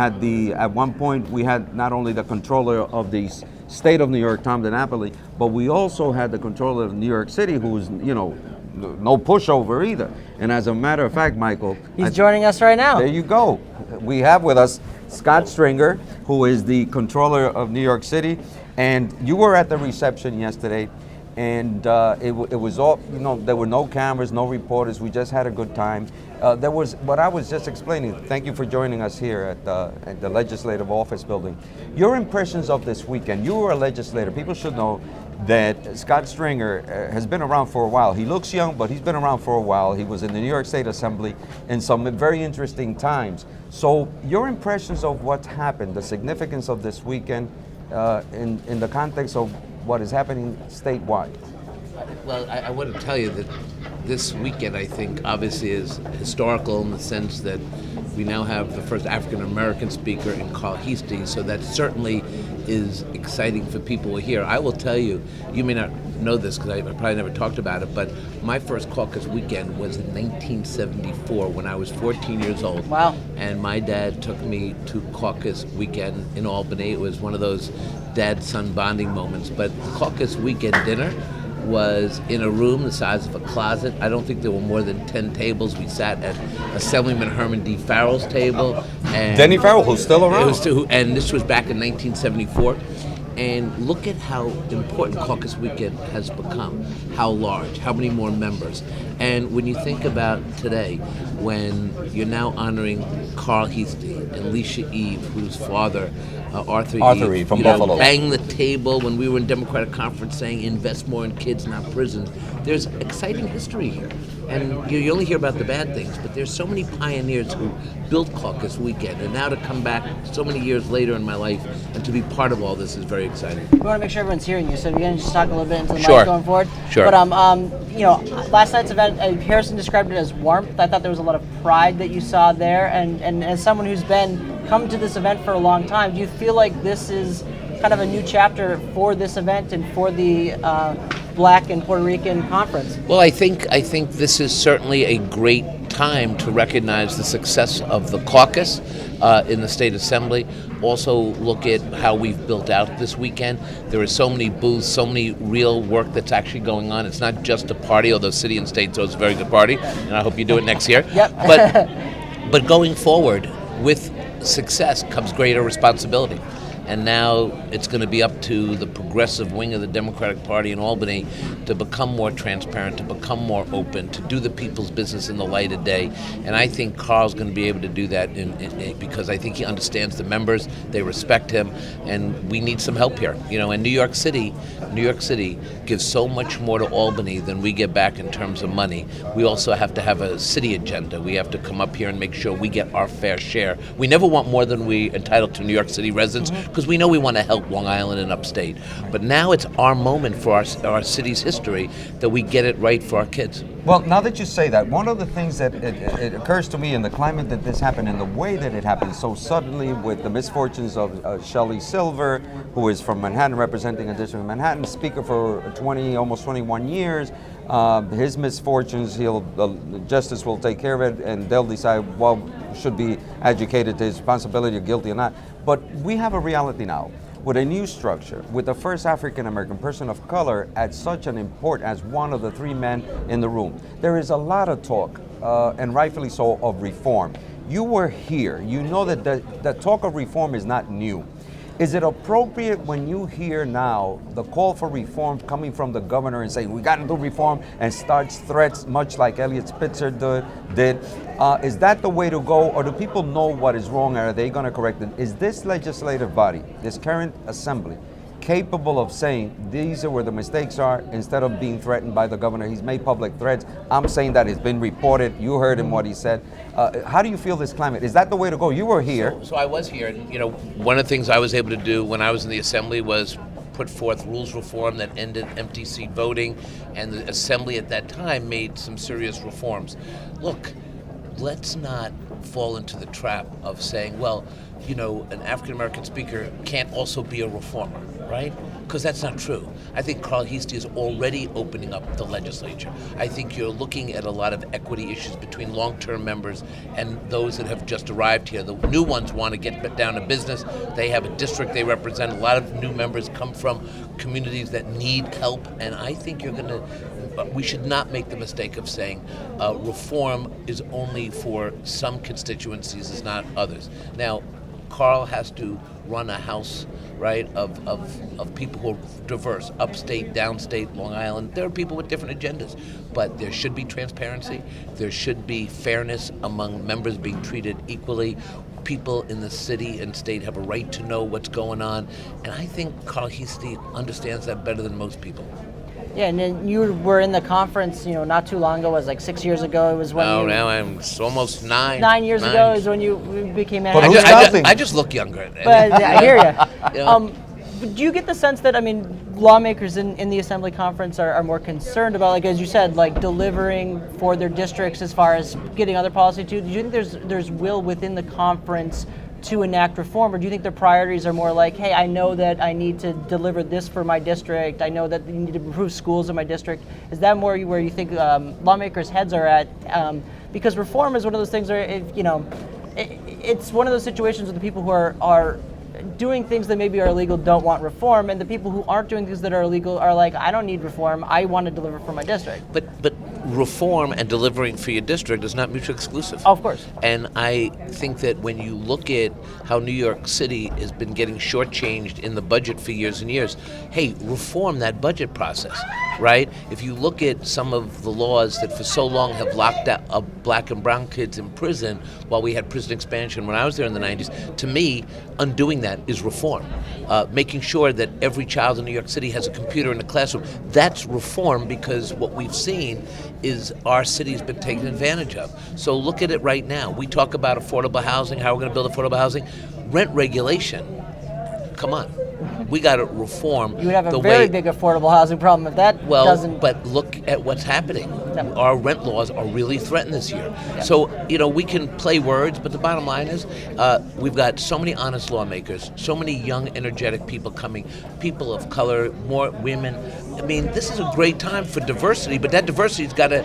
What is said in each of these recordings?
had at one point, we had not only the controller of the state of New York, Tom DiNapoli, but we also had the controller of New York City, who was, no pushover either. And as a matter of fact, Michael, he's joining us right now. There you go. We have with us Scott Stringer, who is the controller of New York City. And you were at the reception yesterday, and it was all, there were no cameras, no reporters. We just had a good time. There was what I was just explaining. Thank you for joining us here at the Legislative Office Building. Your impressions of this weekend. You were a legislator. People should know that Scott Stringer has been around for a while. He looks young, but he's been around for a while. He was in the New York State Assembly in some very interesting times. So your impressions of what's happened, the significance of this weekend in the context of what is happening statewide. Well, I want to tell you that this weekend, I think, obviously is historical in the sense that we now have the first African-American speaker in Carl Heastie, so that certainly is exciting for people here. I will tell you, you may not know this because I probably never talked about it, but my first Caucus Weekend was in 1974 when I was 14 years old. Wow. And my dad took me to Caucus Weekend in Albany. It was one of those dad-son bonding moments. But the Caucus Weekend dinner was in a room the size of a closet. I don't think there were more than 10 tables. We sat at Assemblyman Herman D. Farrell's table. And Denny Farrell, who's still around. And this was back in 1974. And look at how important Caucus Weekend has become, how large, how many more members. And when you think about today, when you're now honoring Carl Heastie and Alicia Eve, whose father, Arthur Eve from Buffalo, banged the table when we were in Democratic Conference saying invest more in kids, not prisons. There's exciting history here. And you only hear about the bad things, but there's so many pioneers who built Caucus Weekend, and now to come back so many years later in my life and to be part of all this is very exciting. We want to make sure everyone's hearing you, so if you can just talk a little bit into the Sure. mic going forward. Sure. But last night's event, Harrison described it as warmth. I thought there was a lot of pride that you saw there, and as someone who's come to this event for a long time, do you feel like this is kind of a new chapter for this event and for the Black and Puerto Rican conference? Well, I think this is certainly a great time to recognize the success of the caucus in the state assembly. Also look at how we've built out this weekend. There are so many booths, so many real work that's actually going on. It's not just a party, although City and State throws a very good party, and I hope you do it next year. Yep. But going forward, with success comes greater responsibility. And now it's going to be up to the progressive wing of the Democratic Party in Albany to become more transparent, to become more open, to do the people's business in the light of day. And I think Carl's going to be able to do that because I think he understands the members, they respect him, and we need some help here. And New York City gives so much more to Albany than we get back in terms of money. We also have to have a city agenda. We have to come up here and make sure we get our fair share. We never want more than we entitled to New York City residents, because we know we want to help Long Island and upstate. But now it's our moment for our city's history that we get it right for our kids. Well, now that you say that, one of the things that it occurs to me in the climate that this happened and the way that it happened so suddenly with the misfortunes of Shelley Silver, who is from Manhattan, representing a district of Manhattan, speaker for almost 21 years. His misfortunes, the justice will take care of it, and they'll decide should be adjudicated to his responsibility or guilty or not. But we have a reality now with a new structure, with the first African-American person of color at such an import as one of the three men in the room. There is a lot of talk, and rightfully so, of reform. You were here. You know that the talk of reform is not new. Is it appropriate when you hear now the call for reform coming from the governor and saying we got to do reform and starts threats much like Eliot Spitzer did? Is that the way to go, or do people know what is wrong and are they going to correct it? Is this legislative body, this current assembly, capable of saying these are where the mistakes are instead of being threatened by the governor? He's made public threats. I'm saying that it's been reported. You heard him what he said. How do you feel this climate? Is that the way to go? You were here. So I was here, and one of the things I was able to do when I was in the assembly was put forth rules reform that ended empty seat voting, and the assembly at that time made some serious reforms. Look, let's not fall into the trap of saying, well, an African-American speaker can't also be a reformer, right? because that's not true. I think Carl Heastie is already opening up the legislature. I think you're looking at a lot of equity issues between long-term members and those that have just arrived here. The new ones want to get down to business. They have a district they represent. A lot of new members come from communities that need help, and I think we should not make the mistake of saying reform is only for some constituencies, is not others. Now, Carl has to run a house, right, of people who are diverse, upstate, downstate, Long Island. There are people with different agendas, but there should be transparency. There should be fairness among members being treated equally. People in the city and state have a right to know what's going on, and I think Carl Heastie understands that better than most people. Yeah, and then you were in the conference, not too long ago. It was like 6 years ago. It was when It's almost 9. 9 years ago is when you became But manager. I just look younger. But I hear you. Do you get the sense that, lawmakers in the Assembly conference are more concerned about, like as you said, like delivering for their districts as far as getting other policy too? Do you think there's will within the conference to enact reform, or do you think their priorities are more like, hey, I know that I need to deliver this for my district, I know that you need to improve schools in my district? Is that more where you think lawmakers' heads are at? Because reform is one of those things where, it's one of those situations where the people who are doing things that maybe are illegal don't want reform, and the people who aren't doing things that are illegal are like, I don't need reform, I want to deliver for my district. But reform and delivering for your district is not mutually exclusive. Oh, of course. And I think that when you look at how New York City has been getting shortchanged in the budget for years and years, hey, reform that budget process, right? If you look at some of the laws that for so long have locked up black and brown kids in prison while we had prison expansion when I was there in the 90s, to me, undoing that is reform. Making sure that every child in New York City has a computer in the classroom, that's reform, because what we've seen is our city's been taken advantage of. So look at it right now. We talk about affordable housing, how we're going to build affordable housing. Rent regulation, come on. We got to reform. You would have a very big affordable housing problem if that doesn't. But look at what's happening. No. Our rent laws are really threatened this year. Yeah. So, we can play words, but the bottom line is we've got so many honest lawmakers, so many young, energetic people coming, people of color, more women. This is a great time for diversity, but that diversity's got to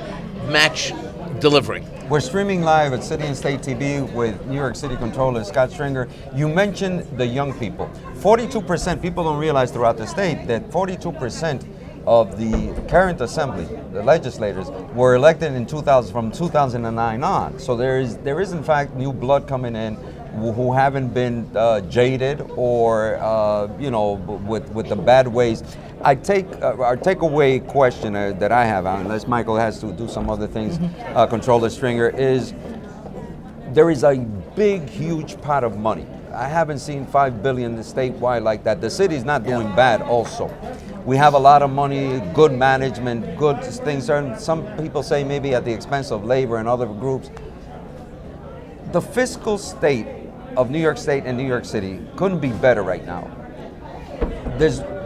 match delivering. We're streaming live at City and State TV with New York City Comptroller Scott Stringer. You mentioned the young people. 42%, people don't realize throughout the state that 42% of the current assembly, the legislators, were elected in 2000 from 2009 on. So there is in fact new blood coming in who haven't been jaded or with the bad ways. Our takeaway question that I have, unless Michael has to do some other things, Comptroller Stringer, is there is a big, huge pot of money. I haven't seen $5 billion statewide like that. The city's not doing bad also. We have a lot of money, good management, good things. Some people say maybe at the expense of labor and other groups. The fiscal state of New York State and New York City couldn't be better right now.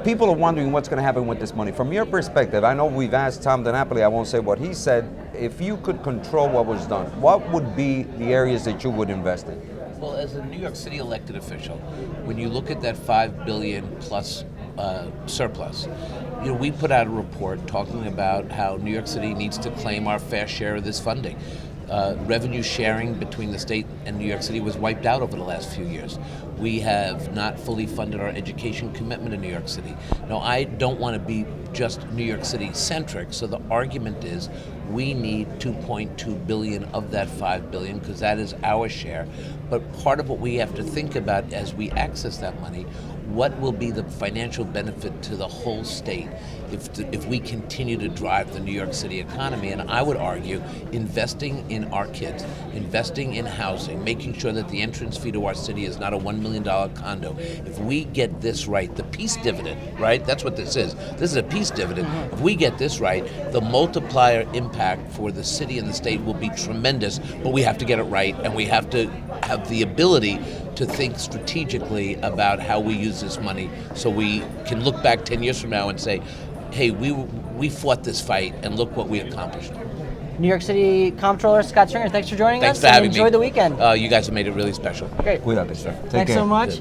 People are wondering what's going to happen with this money. From your perspective, I know we've asked Tom DiNapoli, I won't say what he said. If you could control what was done, what would be the areas that you would invest in? Well, as a New York City elected official, when you look at that $5 billion plus surplus, we put out a report talking about how New York City needs to claim our fair share of this funding. Revenue sharing between the state and New York City was wiped out over the last few years. We have not fully funded our education commitment in New York City. Now, I don't want to be just New York City centric, so the argument is we need $2.2 billion of that $5 billion because that is our share. But part of what we have to think about as we access that money, what will be the financial benefit to the whole state if we continue to drive the New York City economy? And I would argue investing in our kids, investing in housing, making sure that the entrance fee to our city is not a $1 million condo. If we get this right, the peace dividend, right? That's what this is. This is a peace dividend. If we get this right, the multiplier impact for the city and the state will be tremendous, but we have to get it right, and we have to have the ability to think strategically about how we use this money so we can look back 10 years from now and say, hey, we fought this fight and look what we accomplished. New York City Comptroller Scott Stringer, thanks for joining us. Thanks for having me. Enjoy the weekend. You guys have made it really special. Great. We love it, sir. Thanks so much.